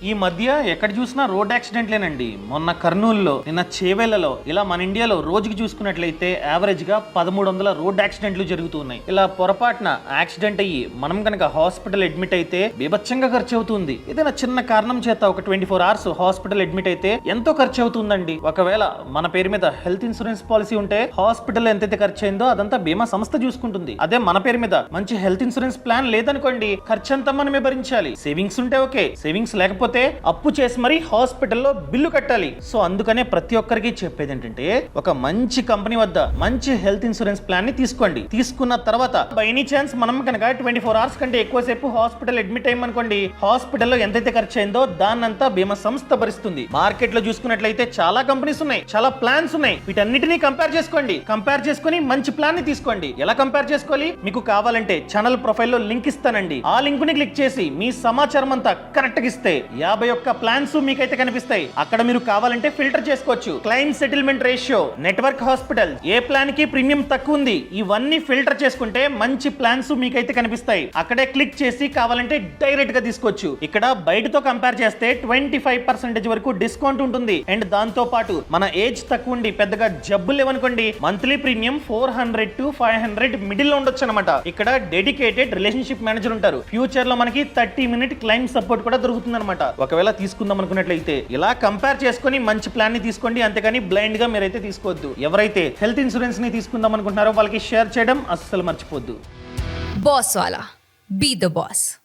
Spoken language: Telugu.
ఈ మధ్య ఎక్కడ చూసినా రోడ్ యాక్సిడెంట్లేనండి. మొన్న కర్నూలులో, నిన్న చేవేళ్లలో, ఇలా మన ఇండియాలో రోజుకి చూసుకున్నట్లయితే యావరేజ్ గా 1300 రోడ్ యాక్సిడెంట్లు జరుగుతున్నాయి. ఇలా పొరపాటున యాక్సిడెంట్ అయ్యి మనం కనుక హాస్పిటల్ అడ్మిట్ అయితే బీభత్సంగా ఖర్చు అవుతుంది. ఏదైనా చిన్న కారణం చేత ఒక 24 hours హాస్పిటల్ అడ్మిట్ అయితే ఎంతో ఖర్చు అవుతుందండి. ఒకవేళ మన పేరు మీద హెల్త్ ఇన్సూరెన్స్ పాలసీ ఉంటే హాస్పిటల్ ఎంతైతే ఖర్చు అయిందో అదంతా బీమా సంస్థ చూసుకుంటుంది. అదే మన పేరు మీద మంచి హెల్త్ ఇన్సూరెన్స్ ప్లాన్ లేదనుకోండి, ఖర్చు అంతా మనమే భరించాలి. సేవింగ్స్ ఉంటే ఓకే, సేవింగ్స్ లేకపోతే అప్పు చేసి మరి హాస్పిటల్లో బిల్లు కట్టాలి. సో అందుకనే ప్రతి ఒక్కరికి చెప్పేది ఏంటంటే, ఒక మంచి కంపెనీ వద్ద మంచి హెల్త్ ఇన్సూరెన్స్ ప్లాన్ ని తీసుకోండి. తీసుకున్న తర్వాత బై ఎనీ ఛాన్స్ మనం కనుక 24 hours కంటే ఎక్కువసేపు హాస్పిటల్ అడ్మిట్ అయ్యమనుకోండి, హాస్పిటల్లో ఎంతైతే ఖర్చు అయిందో దాన్నంతా బీమా సంస్థ భరిస్తుంది. మార్కెట్ లో చూసుకున్నట్లయితే చాలా కంపెనీస్ ఉన్నాయి, చాలా ప్లాన్స్ ఉన్నాయి. వీటన్నిటిని కంపేర్ చేసుకోండి. కంపేర్ చేసుకుని మంచి ప్లాన్ ని తీసుకోండి. ఎలా కంపేర్ చేసుకోవాలి? మీకు కావాలంటే ఛానల్ ప్రొఫైల్లో లింక్ ఇస్తానండి. ఆ లింక్ ని క్లిక్ చేసి మీ సమాచారం అంతా కరెక్ట్ గా ఇస్తే 51 ప్లాన్స్ మీకైతే కనిపిస్తాయి. అక్కడ మీరు కావాలంటే ఫిల్టర్ చేసుకోవచ్చు. Claim settlement ratio, network hospital, ఏ ప్లాన్ కి ప్రీమియం తక్కువ ఉంది, ఇవన్నీ ఫిల్టర్ చేసుకుంటే మంచి ప్లాన్స్ మీకైతే కనిపిస్తాయి. అక్కడే క్లిక్ చేసి కావాలంటే డైరెక్ట్ గా తీసుకోవచ్చు. ఇక్కడ బయటతో కంపేర్ చేస్తే 25% వరకు డిస్కౌంట్ ఉంటుంది. అండ్ దాంతో పాటు మన ఏజ్ తక్కువ ఉండి పెద్దగా జబ్బులు లేవనుకోండి, మంత్లీ ప్రీమియం 400 to 500 మిడిల్ లో ఉండొచ్చు అనమాట. ఇక్కడ డెడికేటెడ్ రిలేషన్షిప్ మేనేజర్ ఉంటారు. ఫ్యూచర్ లో మనకి 30-minute క్లైమ్ సపోర్ట్ కూడా దొరుకుతుంది అనమాట. ఒకవేళ తీసుకుందాం అనుకున్నట్లయితే ఇలా కంపేర్ చేసుకుని మంచి ప్లాన్ ని తీసుకోండి. అంతేగాని బ్లైండ్ గా మీరైతే తీసుకోవద్దు. ఎవరైతే హెల్త్ ఇన్సూరెన్స్ ని తీసుకుందాం అనుకుంటున్నారో వాళ్ళకి షేర్ చేయడం అస్సలు మర్చిపోద్దు. Boss Wala. Be the boss.